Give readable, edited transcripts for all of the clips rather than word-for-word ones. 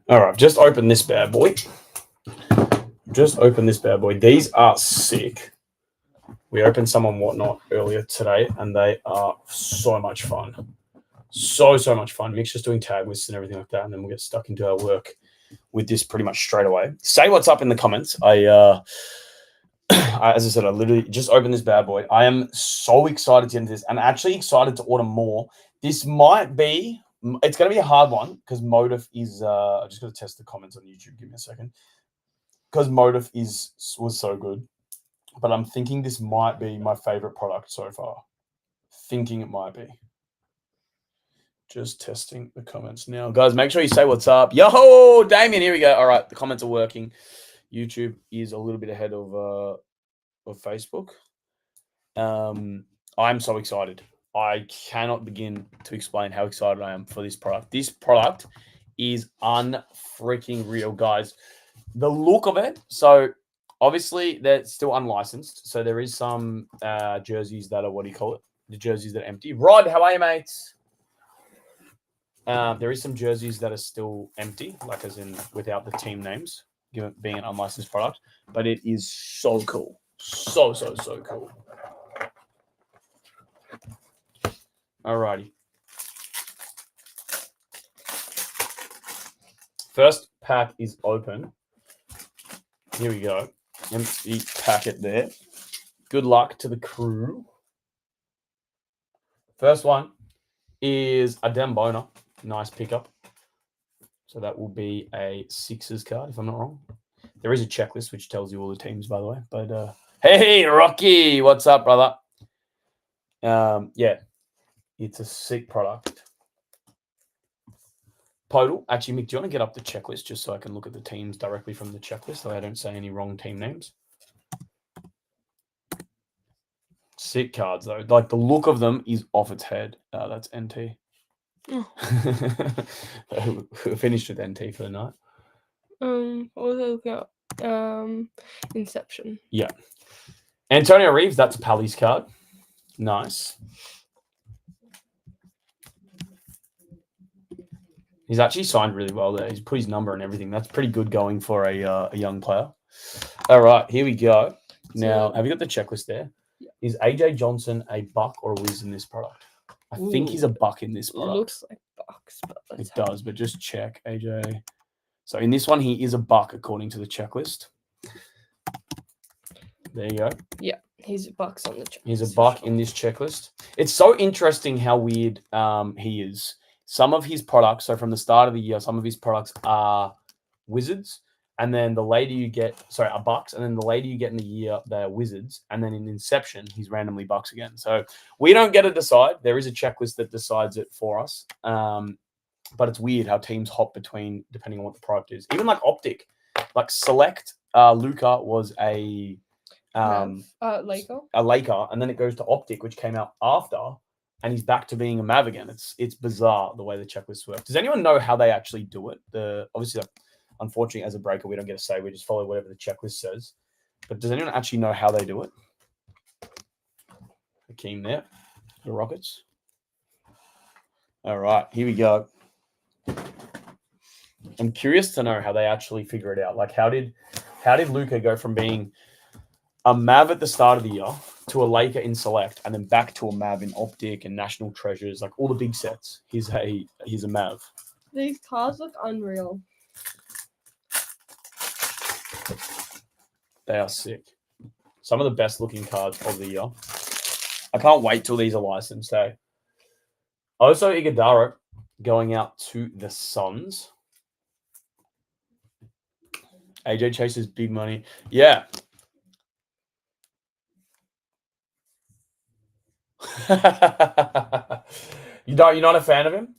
All right, just open this bad boy. Just open this bad boy. These are sick. We opened some on Whatnot earlier today, and they are so much fun. So much fun. Mick's just doing tag lists and everything like that, and then we'll get stuck into our work with this pretty much straight away. Say what's up in the comments. As I said, I literally just opened this bad boy. I am so excited to get into this. I'm actually excited to order more. This might be, it's going to be a hard one because Motif is, I just got to test the comments on YouTube. Give me a second. Because Motif was so good. But I'm thinking this might be my favorite product so far. Thinking it might be. Just testing the comments now. Guys, make sure you say what's up. Yo, Damien, here we go. All right, the comments are working. YouTube is a little bit ahead of Facebook. I'm so excited. I cannot begin to explain how excited I am for this product. This product is unfreaking real, guys. The look of it. So obviously they're still unlicensed. So there is some jerseys that are, what do you call it? The jerseys that are empty. Rod, how are you, mates? There is some jerseys that are still empty, like as in without the team names, given being an unlicensed product. But it is so cool. So cool. Alrighty. First pack is open. Here we go. Empty packet there. Good luck to the crew. First one is a Dembona. Nice pickup. So that will be a Sixers card, if I'm not wrong. There is a checklist which tells you all the teams, by the way. But hey, Rocky, what's up, brother? Yeah, it's a sick product. Podal. Actually, Mick, do you want to get up the checklist just so I can look at the teams directly from the checklist so I don't say any wrong team names? Sick cards, though. Like, the look of them is off its head. That's NT. Oh. We finished with NT for the night. What was I looking at? Inception. Yeah. Antonio Reeves, that's a Pally's card. Nice. He's actually signed really well there. He's put his number and everything. That's pretty good going for a young player. All right, here we go. Now, have you got the checklist there? Yeah. Is AJ Johnson a buck or a whiz in this product? I think he's a buck in this product. Looks like bucks, but it does, but just check AJ. So in this one, he is a buck according to the checklist. There you go. Yeah, he's a bucks on the checklist. He's a buck in this checklist. It's so interesting how weird he is. Some of his products, so from the start of the year, some of his products are wizards, and then the later you get, are bucks, and then the later you get in the year, they're wizards, and then in Inception, he's randomly bucks again. So we don't get to decide. There is a checklist that decides it for us, but it's weird how teams hop between depending on what the product is. Even like Optic, like Select, Luka was a Laker, and then it goes to Optic, which came out after, and he's back to being a Mav again. It's bizarre the way the checklists work. Does anyone know how they actually do it? Obviously, unfortunately, as a breaker, we don't get a say. We just follow whatever the checklist says. But does anyone actually know how they do it? Hakeem there, the Rockets. All right, here we go. I'm curious to know how they actually figure it out. Like, how did Luka go from being a Mav at the start of the year to a Laker in Select, and then back to a Mav in Optic and National Treasures, like all the big sets? He's a Mav. These cards look unreal. They are sick. Some of the best looking cards of the year. I can't wait till these are licensed. Also, Iguodala going out to the Suns. AJ chases big money. Yeah. You're not a fan of him?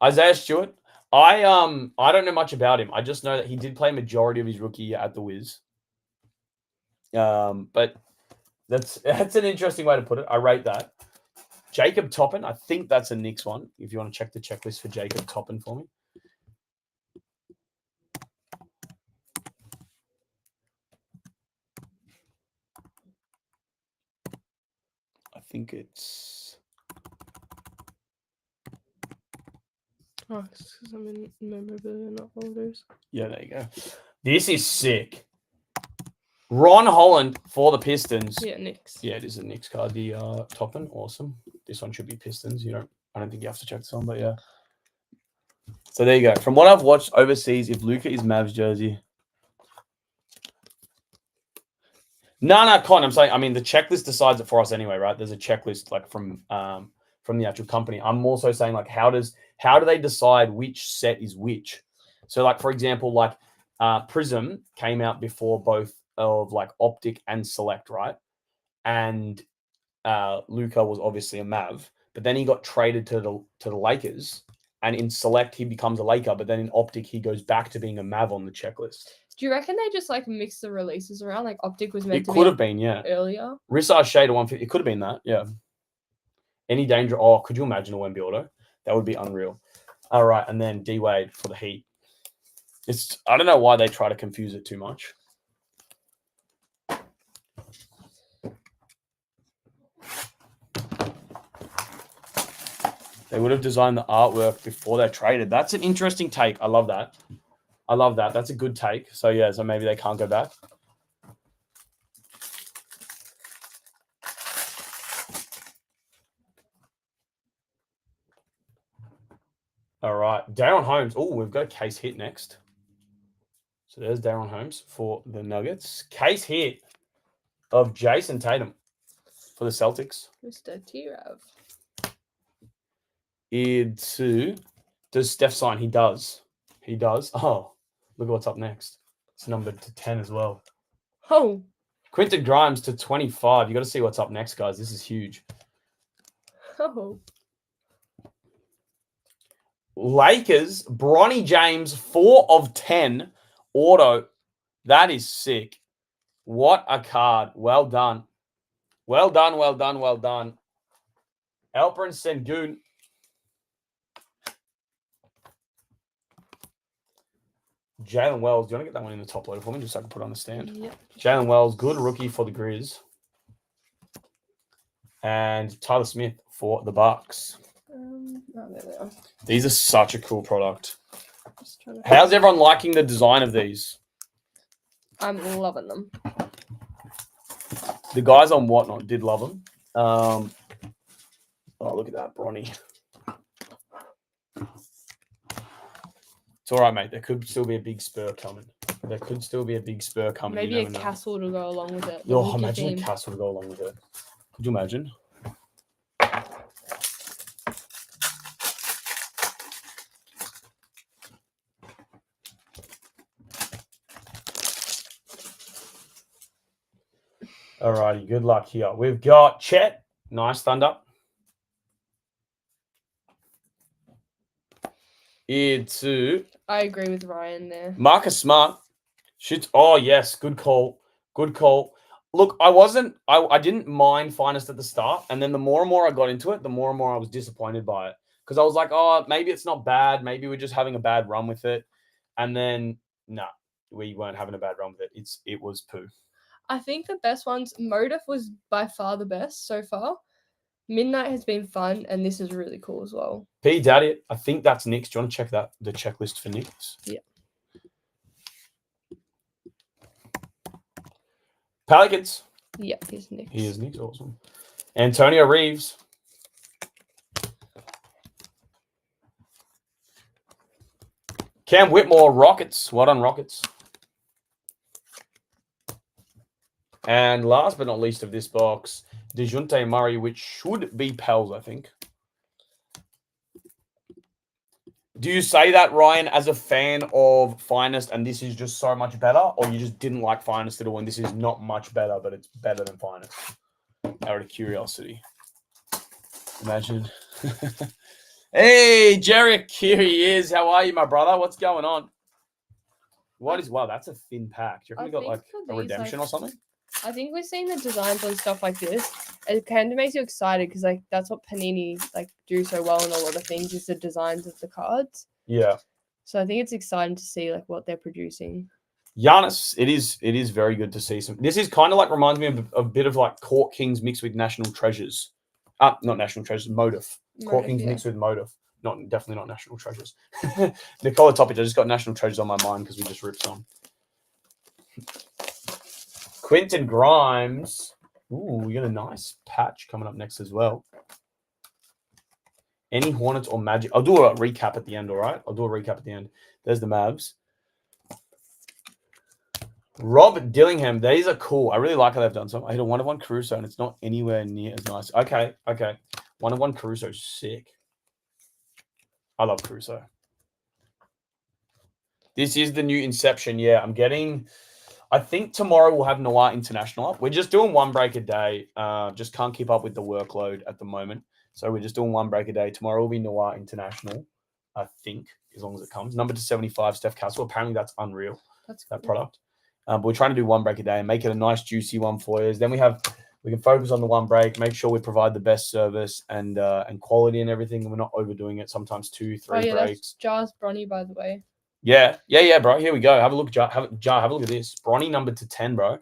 Isaiah Stewart? I don't know much about him. I just know that he did play majority of his rookie year at the Wiz. But that's an interesting way to put it. I rate that. Jacob Toppin, I think that's a Knicks one. If you want to check the checklist for Jacob Toppin for me. I think it's... Oh, because I'm in memorabilia, not holders. Yeah, there you go. This is sick. Ron Holland for the Pistons. Yeah, Knicks. Yeah, it is a Knicks card. The Toppin, awesome. This one should be Pistons. I don't think you have to check this one, but yeah. So there you go. From what I've watched overseas, if Luka is Mavs jersey. No, Con. I'm saying, I mean, the checklist decides it for us anyway, right? There's a checklist like from the actual company. I'm also saying like, how do they decide which set is which? So like, for example, like Prism came out before both of like Optic and Select, right? And Luka was obviously a Mav, but then he got traded to the Lakers, and in Select he becomes a Laker, but then in Optic he goes back to being a Mav on the checklist. Do you reckon they just like mix the releases around? Like Optic was meant It to could have been, yeah. Earlier. Rissar Shade 150. It could have been that, yeah. Any danger? Oh, could you imagine a Wemby auto? That would be unreal. All right, and then D Wade for the Heat. I don't know why they try to confuse it too much. They would have designed the artwork before they traded. That's an interesting take. I love that. That's a good take. So yeah, so maybe they can't go back. All right, Darren Holmes. Oh, we've got a case hit next. So there's Darren Holmes for the Nuggets. Case hit of Jason Tatum for the Celtics. Mr. T-Rav. Does Steph sign? He does. Oh, look at what's up next. It's numbered to 10 as well. Oh. Quentin Grimes to 25. You got to see what's up next, guys. This is huge. Oh. Lakers, Bronny James, 4 of 10 auto. That is sick. What a card. Well done. Alperen Sengun. Jalen Wells. Do you want to get that one in the top loader for me just so I can put it on the stand? Yep. Jalen Wells, good rookie for the Grizz. And Tyler Smith for the Bucks. There they are. These are such a cool product. How's everyone liking the design of these? I'm loving them. The guys on Whatnot did love them. Oh, look at that, Bronny. It's all right, mate. There could still be a big spur coming. Maybe a castle to go along with it. Oh, imagine a castle to go along with it. Could you imagine? All righty, good luck here. We've got Chet. Nice thunder. I agree with Ryan there. Marcus Smart. Shoots. Oh, yes. Good call. Look, I didn't mind Finest at the start. And then the more and more I got into it, the more and more I was disappointed by it. Because I was like, oh, maybe it's not bad. Maybe we're just having a bad run with it. And then, we weren't having a bad run with it. It was poo. I think the best ones, Motif was by far the best so far. Midnight has been fun, and this is really cool as well. P. Daddy, I think that's Knicks. Do you want to check the checklist for Knicks? Yeah. Pelicans. Yeah, he's Knicks. He is Knicks. Awesome. Antonio Reeves. Cam Whitmore, Rockets. Well done, Rockets. And last but not least of this box, DeJounte Murray, which should be Pels, I think. Do you say that, Ryan, as a fan of Finest, and this is just so much better, or you just didn't like Finest at all, and this is not much better, but it's better than Finest? Out of curiosity. Imagine. Hey, Jarek, here he is. How are you, my brother? What's going on? Wow, that's a thin pack. Do you reckon we got like a redemption or something? I think we're seeing the designs on stuff like this. It kind of makes you excited because like that's what Panini like do so well in a lot of things is the designs of the cards. Yeah. So I think it's exciting to see like what they're producing. Giannis, it is very good to see some. This is kind of like reminds me of a bit of like Court Kings mixed with National Treasures. Not National Treasures, Motif. Court Kings mixed with Motif. Definitely not National Treasures. Nicola Topic, I just got National Treasures on my mind because we just ripped some. Quentin Grimes. Ooh, we got a nice patch coming up next as well. Any Hornets or Magic? I'll do a recap at the end, all right? I'll do a recap at the end. There's the Mavs. Rob Dillingham. These are cool. I really like how they've done some. I hit a 1-of-1 Caruso, and it's not anywhere near as nice. Okay. 1-of-1 Caruso. Sick. I love Caruso. This is the new Inception. Yeah, I think tomorrow we'll have Noir International up. We're just doing one break a day. Just can't keep up with the workload at the moment. So we're just doing one break a day. Tomorrow will be Noir International, I think, as long as it comes. Number to 75, Steph Castle. Apparently that's unreal, that product. But we're trying to do one break a day and make it a nice, juicy one for you. Then we can focus on the one break, make sure we provide the best service and quality and everything. And we're not overdoing it. Sometimes 2-3 breaks. That's Jars Bronny, by the way. Yeah, bro. Here we go. Have a look, Jar. Have a look at this. Bronny number to 10, bro.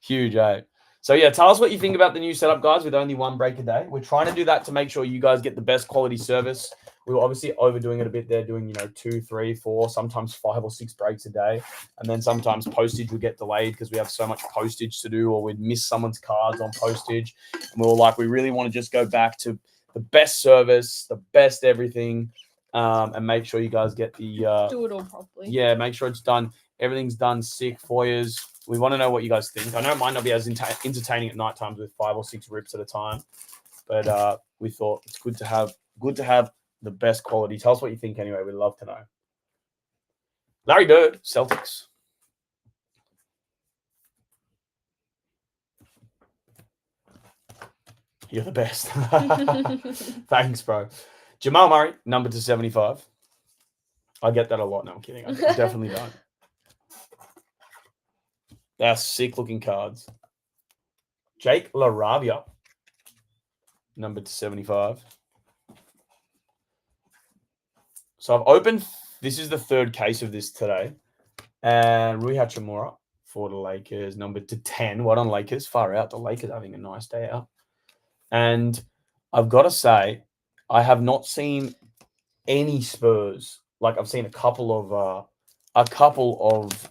Huge, eh? So, yeah, tell us what you think about the new setup, guys, with only one break a day. We're trying to do that to make sure you guys get the best quality service. We were obviously overdoing it a bit there, doing, 2, 3, 4, sometimes 5 or 6 breaks a day. And then sometimes postage would get delayed because we have so much postage to do, or we'd miss someone's cards on postage. And we were like, we really want to just go back to the best service, the best everything, and make sure you guys get the... do it all properly. Yeah, make sure it's done. Everything's done sick for you. We want to know what you guys think. I know it might not be as entertaining at night times with 5 or 6 rips at a time, but we thought it's good to have the best quality. Tell us what you think anyway. We'd love to know. Larry Bird, Celtics. You're the best. Thanks, bro. Jamal Murray, number to 75. I get that a lot. No, I'm kidding. I definitely don't. They're sick-looking cards. Jake LaRavia, number to 75. So I've opened, this is the third case of this today. And Rui Hachimura for the Lakers, number to 10. What on Lakers? Far out. The Lakers having a nice day out. And I've got to say, I have not seen any Spurs. Like I've seen a couple of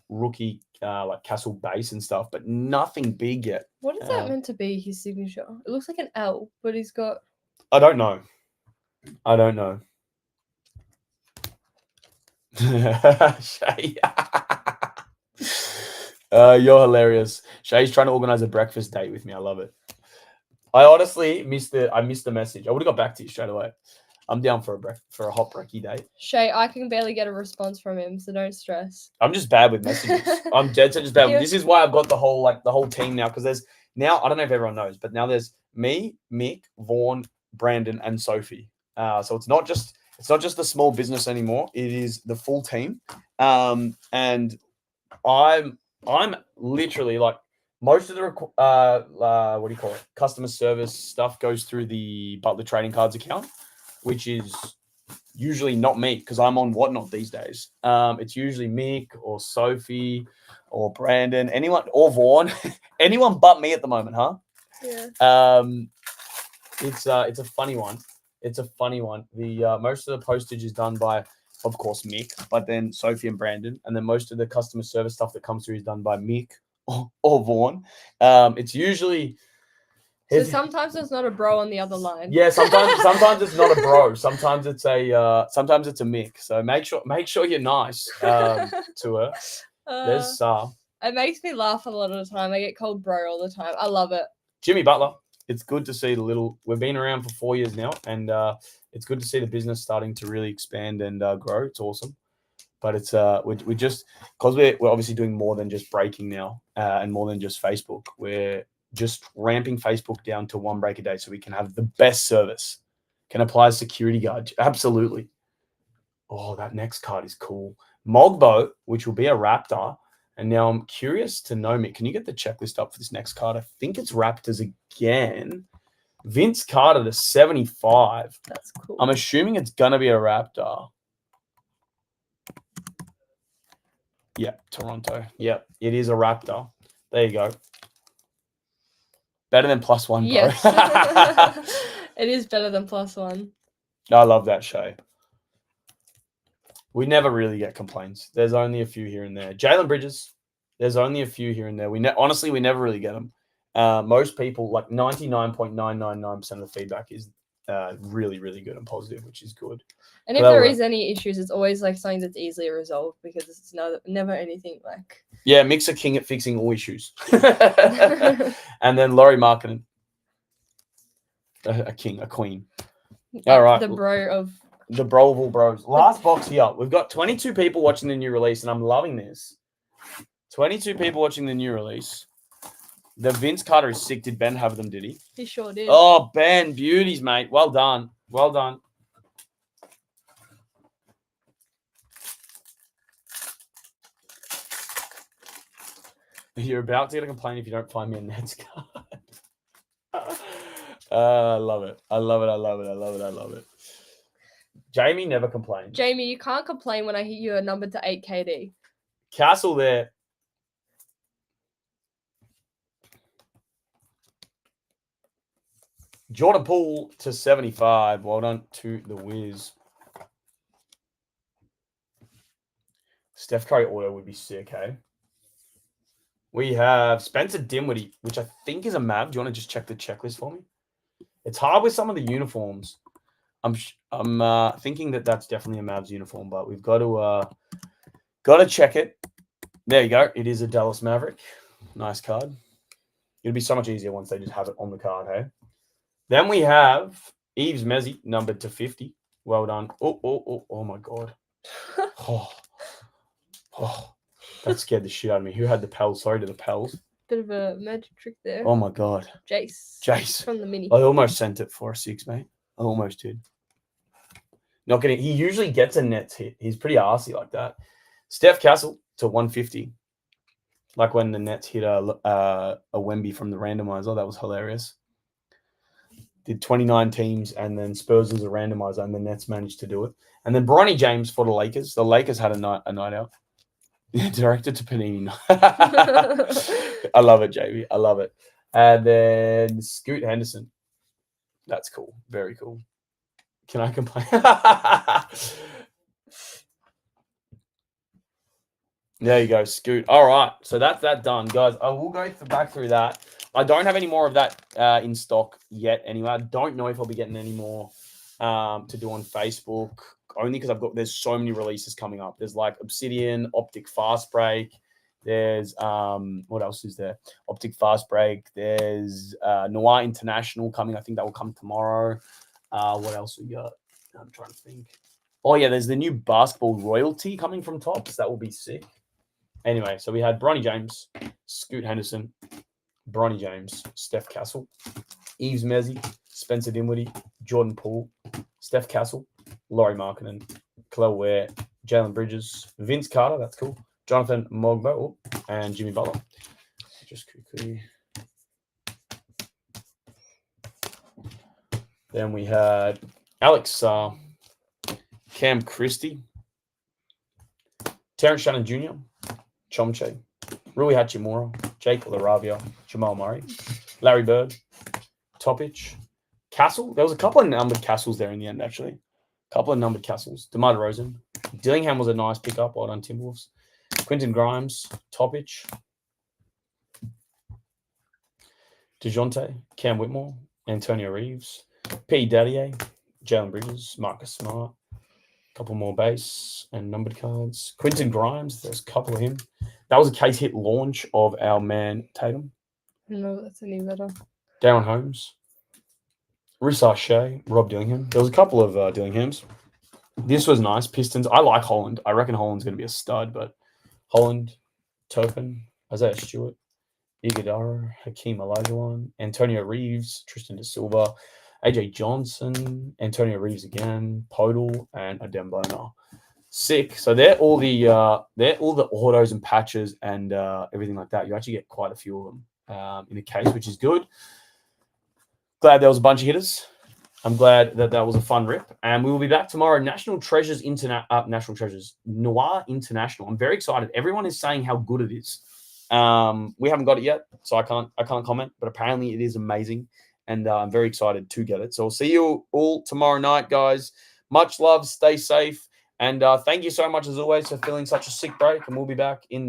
rookie like Castle Base and stuff, but nothing big yet. What is that meant to be, his signature? It looks like an L, but he's got... I don't know. Shay. You're hilarious. Shay's trying to organize a breakfast date with me. I love it. I honestly missed the message. I would have got back to you straight away. I'm down for a hot brekkie date. Shay, I can barely get a response from him, so don't stress. I'm just bad with messages. I'm dead set just bad. This is why I've got the whole team now, because there's now, I don't know if everyone knows, but now there's me, Mick, Vaughn, Brandon, and Sophie. So it's not just the small business anymore. It is the full team. And I'm literally like, most of the what do you call it? Customer service stuff goes through the Butler Trading Cards account, which is usually not me because I'm on Whatnot these days. It's usually Mick or Sophie or Brandon, anyone, or Vaughn, anyone but me at the moment, huh? Yeah. It's a funny one. The most of the postage is done by, of course, Mick, but then Sophie and Brandon, and then most of the customer service stuff that comes through is done by Mick or Vaughn. It's usually... So sometimes there's not a bro on the other line. Yeah, sometimes it's not a bro. Sometimes it's a Mick. So make sure you're nice to her. There's It makes me laugh a lot of the time. I get called bro all the time. I love it. Jimmy Butler. It's good to see we've been around for 4 years now, and it's good to see the business starting to really expand and grow. It's awesome. But it's we just, because we're obviously doing more than just breaking now and more than just Facebook. We're just ramping Facebook down to one break a day so we can have the best service. Can apply a security guard. Absolutely. Oh, that next card is cool. Mogbo, which will be a Raptor. And now I'm curious to know, Mick, can you get the checklist up for this next card? I think it's Raptors again. Vince Carter to 75. That's cool. I'm assuming it's going to be a Raptor. Yeah, Toronto. Yeah, it is a Raptor. There you go. Better than +1, bro. Yes. It is better than +1. I love that show. We never really get complaints. There's only a few here and there. Jalen Bridges, there's only a few here and there. Honestly, we never really get them. Most people, like 99.999% of the feedback is really, really good and positive, which is good. And if there is any issues, it's always like something that's easily resolved because it's never anything like. Yeah, Mixer king at fixing all issues. And then Laurie Markkinen, a king, a queen. All right. The bro of all bros. Last box here. We've got 22 people watching the new release, and I'm loving this. 22 people watching the new release. The Vince Carter is sick. Did Ben have them, did he? He sure did. Oh, Ben, beauties, mate. Well done. Well done. You're about to get a complaint if you don't find me a Nets card. I love it. I love it. I love it. I love it. I love it. Jamie never complains. Jamie, you can't complain when I hit you a number to 8 KD. Castle there. Jordan Poole to 75. Well done to the Wiz. Steph Curry auto would be sick, hey? We have Spencer Dinwiddie, which I think is a Mav. Do you want to just check the checklist for me? It's hard with some of the uniforms. I'm thinking that that's definitely a Mavs uniform, but we've got to check it. There you go. It is a Dallas Maverick. Nice card. It'll be so much easier once they just have it on the card, hey? Then we have Yves Messi, numbered to 50. Well done. Oh my God. That scared the shit out of me. Who had the Pels? Sorry to the Pels. Bit of a magic trick there. Oh my God. Jace. From the mini. I almost sent it for a 6, mate. I almost did. Not getting. He usually gets a Nets hit. He's pretty arsey like that. Steph Castle to 150. Like when the Nets hit a Wemby from the randomizer. That was hilarious. Did 29 teams, and then Spurs was a randomizer, and the Nets managed to do it. And then Bronny James for the Lakers. The Lakers had a night out. Directed to Panini. I love it, JB. I love it. And then Scoot Henderson. That's cool. Very cool. Can I complain? There you go, Scoot. All right. So that's that done, guys. I will go back through that. I don't have any more of that in stock yet anyway. I don't know if I'll be getting any more to do on Facebook. Only because there's so many releases coming up. There's like Obsidian, Optic Fast Break. There's what else is there? Optic Fast Break. There's Noir International coming. I think that will come tomorrow. What else we got? I'm trying to think. Oh yeah, there's the new Basketball Royalty coming from Topps. That will be sick. Anyway, so we had Bronny James, Scoot Henderson, Bronny James, Steph Castle, Yves Messi, Spencer Dinwiddie, Jordan Poole, Steph Castle, Laurie Markkinen, Kel'el Ware, Jalen Bridges, Vince Carter, that's cool, Jonathan Mogbo, and Jimmy Butler. Just quickly. Then we had Alex Cam Christie, Terrence Shannon Jr., Chomche, Rui Hachimura, Jake LaRavia, Jamal Murray, Larry Bird, Topic, Castle. There was a couple of numbered Castles there in the end, actually. A couple of numbered Castles. DeMar DeRozan. Dillingham was a nice pickup. Well done, Timberwolves. Quentin Grimes, Topic, DeJounte, Cam Whitmore, Antonio Reeves, P. Daddier, Jalen Bridges, Marcus Smart. A couple more base and numbered cards. Quentin Grimes, there's a couple of him. That was a case hit launch of our man Tatum. No, that's any better. Darren Holmes, Risa Shea, Rob Dillingham. There was a couple of Dillinghams. This was nice. Pistons. I like Holland. I reckon Holland's going to be a stud, but Holland, Turpin, Isaiah Stewart, Iguodala, Hakeem Olajuwon, Antonio Reeves, Tristan Da Silva, AJ Johnson, Antonio Reeves again, Podol, and Adem Bonar. Sick. So they're all the autos and patches and everything like that. You actually get quite a few of them in a case, which is good. Glad there was a bunch of hitters. I'm glad that was a fun rip. And we will be back tomorrow. National Treasures Noir International. I'm very excited. Everyone is saying how good it is. We haven't got it yet, so I can't comment. But apparently, it is amazing. and I'm very excited to get it. So I'll see you all tomorrow night, guys. Much love. Stay safe. And thank you so much, as always, for filling such a sick break. And we'll be back in